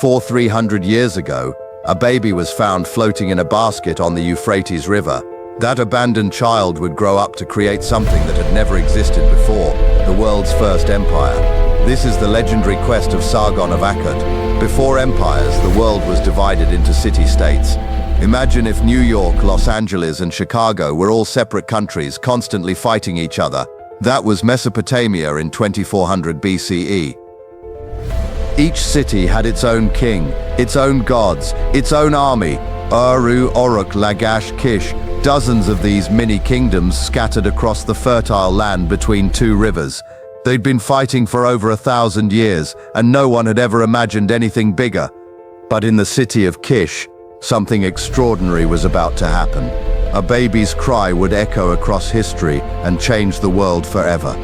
300 years ago, a baby was found floating in a basket on the Euphrates River. That abandoned child would grow up to create something that had never existed before, the world's first empire. This is the legendary quest of Sargon of Akkad. Before empires, the world was divided into city-states. Imagine if New York, Los Angeles, and Chicago were all separate countries constantly fighting each other. That was Mesopotamia in 2400 BCE. Each city had its own king, its own gods, its own army. Uru, Uruk, Lagash, Kish. Dozens of these mini-kingdoms scattered across the fertile land between two rivers. They'd been fighting for over 1,000 years, and no one had ever imagined anything bigger. But in the city of Kish, something extraordinary was about to happen. A baby's cry would echo across history and change the world forever.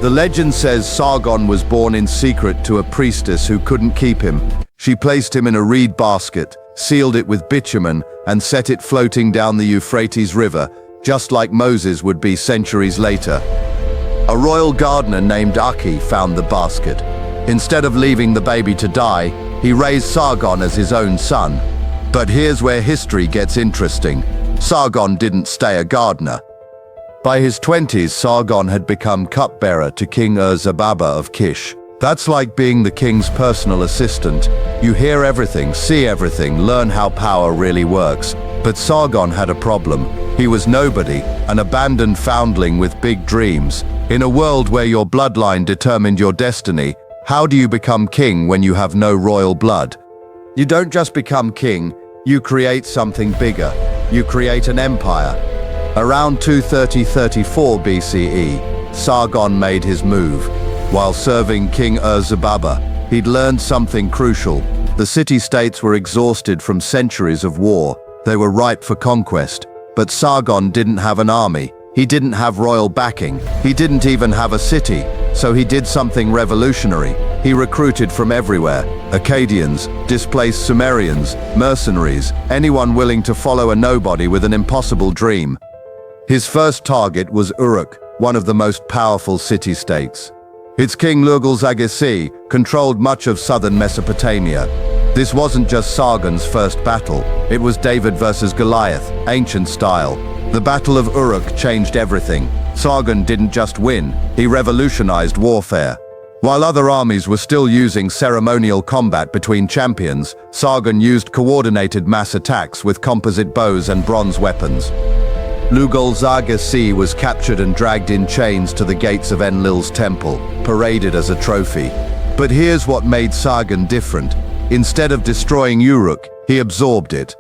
The legend says Sargon was born in secret to a priestess who couldn't keep him. She placed him in a reed basket, sealed it with bitumen, and set it floating down the Euphrates River, just like Moses would be centuries later. A royal gardener named Aki found the basket. Instead of leaving the baby to die, he raised Sargon as his own son. But here's where history gets interesting. Sargon didn't stay a gardener. By his 20s, Sargon had become cupbearer to King Ur-Zababa of Kish. That's like being the king's personal assistant. You hear everything, see everything, learn how power really works. But Sargon had a problem. He was nobody, an abandoned foundling with big dreams. In a world where your bloodline determined your destiny, how do you become king when you have no royal blood? You don't just become king, you create something bigger. You create an empire. Around 230-34 BCE, Sargon made his move. While serving King Ur-Zababa, he'd learned something crucial. The city-states were exhausted from centuries of war. They were ripe for conquest. But Sargon didn't have an army. He didn't have royal backing. He didn't even have a city. So he did something revolutionary. He recruited from everywhere. Akkadians, displaced Sumerians, mercenaries, anyone willing to follow a nobody with an impossible dream. His first target was Uruk, one of the most powerful city-states. Its king Lugal-Zaggisi controlled much of southern Mesopotamia. This wasn't just Sargon's first battle, it was David versus Goliath, ancient style. The Battle of Uruk changed everything. Sargon didn't just win, he revolutionized warfare. While other armies were still using ceremonial combat between champions, Sargon used coordinated mass attacks with composite bows and bronze weapons. Lugal-Zaggisi was captured and dragged in chains to the gates of Enlil's temple, paraded as a trophy. But here's what made Sargon different. Instead of destroying Uruk, he absorbed it.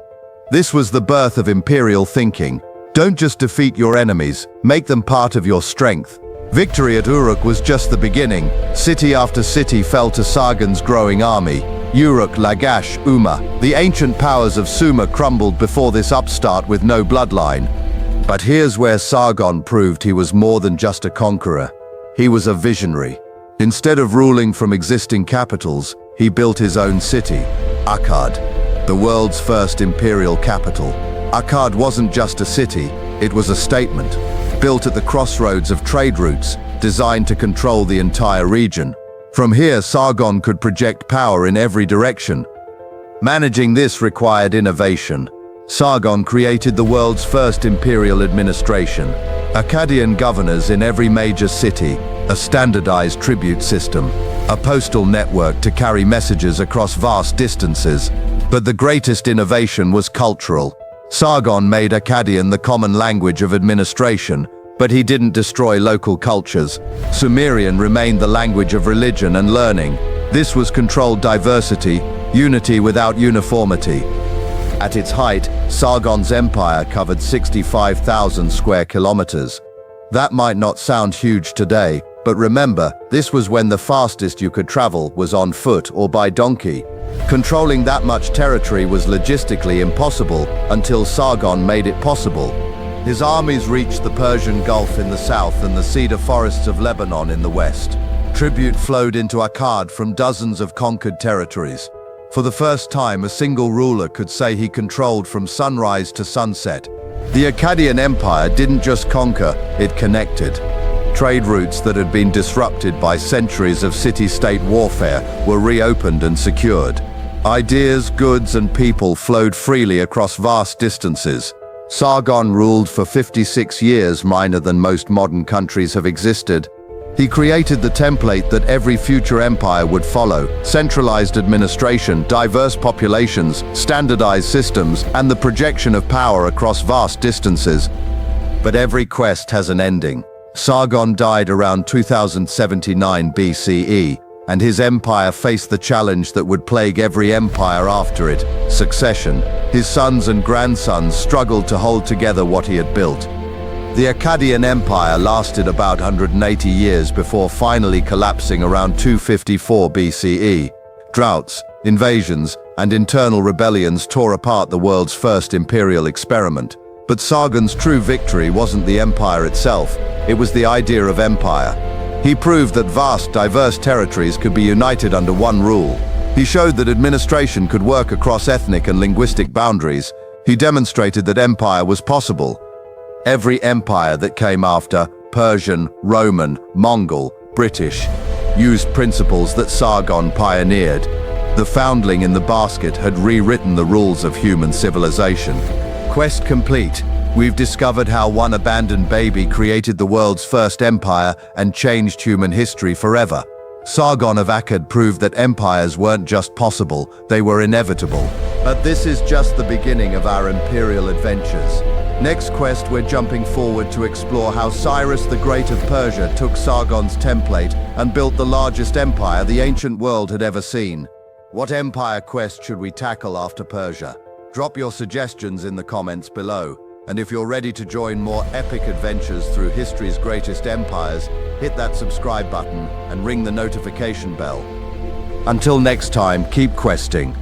This was the birth of imperial thinking. Don't just defeat your enemies, make them part of your strength. Victory at Uruk was just the beginning. City after city fell to Sargon's growing army. Uruk, Lagash, Umma. The ancient powers of Sumer crumbled before this upstart with no bloodline. But here's where Sargon proved he was more than just a conqueror. He was a visionary. Instead of ruling from existing capitals, he built his own city, Akkad, the world's first imperial capital. Akkad wasn't just a city, it was a statement. Built at the crossroads of trade routes, designed to control the entire region. From here, Sargon could project power in every direction. Managing this required innovation. Sargon created the world's first imperial administration. Akkadian governors in every major city, a standardized tribute system, a postal network to carry messages across vast distances. But the greatest innovation was cultural. Sargon made Akkadian the common language of administration, but he didn't destroy local cultures. Sumerian remained the language of religion and learning. This was controlled diversity, unity without uniformity. At its height, Sargon's empire covered 65,000 square kilometers. That might not sound huge today, but remember, this was when the fastest you could travel was on foot or by donkey. Controlling that much territory was logistically impossible until Sargon made it possible. His armies reached the Persian Gulf in the south and the cedar forests of Lebanon in the west. Tribute flowed into Akkad from dozens of conquered territories. For the first time, a single ruler could say he controlled from sunrise to sunset. The Akkadian Empire didn't just conquer, it connected. Trade routes that had been disrupted by centuries of city-state warfare were reopened and secured. Ideas, goods, and people flowed freely across vast distances. Sargon ruled for 56 years, minor than most modern countries have existed. He created the template that every future empire would follow: centralized administration, diverse populations, standardized systems, and the projection of power across vast distances. But every quest has an ending. Sargon died around 2079 BCE, and his empire faced the challenge that would plague every empire after it: succession. His sons and grandsons struggled to hold together what he had built. The Akkadian Empire lasted about 180 years before finally collapsing around 254 BCE. Droughts, invasions, and internal rebellions tore apart the world's first imperial experiment. But Sargon's true victory wasn't the empire itself, it was the idea of empire. He proved that vast, diverse territories could be united under one rule. He showed that administration could work across ethnic and linguistic boundaries. He demonstrated that empire was possible. Every empire that came after, Persian, Roman, Mongol, British, used principles that Sargon pioneered. The Foundling in the basket had rewritten the rules of human civilization. Quest complete. We've discovered how one abandoned baby created the world's first empire and changed human history forever. Sargon of Akkad proved that empires weren't just possible, they were inevitable. But this is just the beginning of our imperial adventures. Next quest, we're jumping forward to explore how Cyrus the Great of Persia took Sargon's template and built the largest empire the ancient world had ever seen. What empire quest should we tackle after Persia? Drop your suggestions in the comments below. And if you're ready to join more epic adventures through history's greatest empires, hit that subscribe button and ring the notification bell. Until next time, keep questing.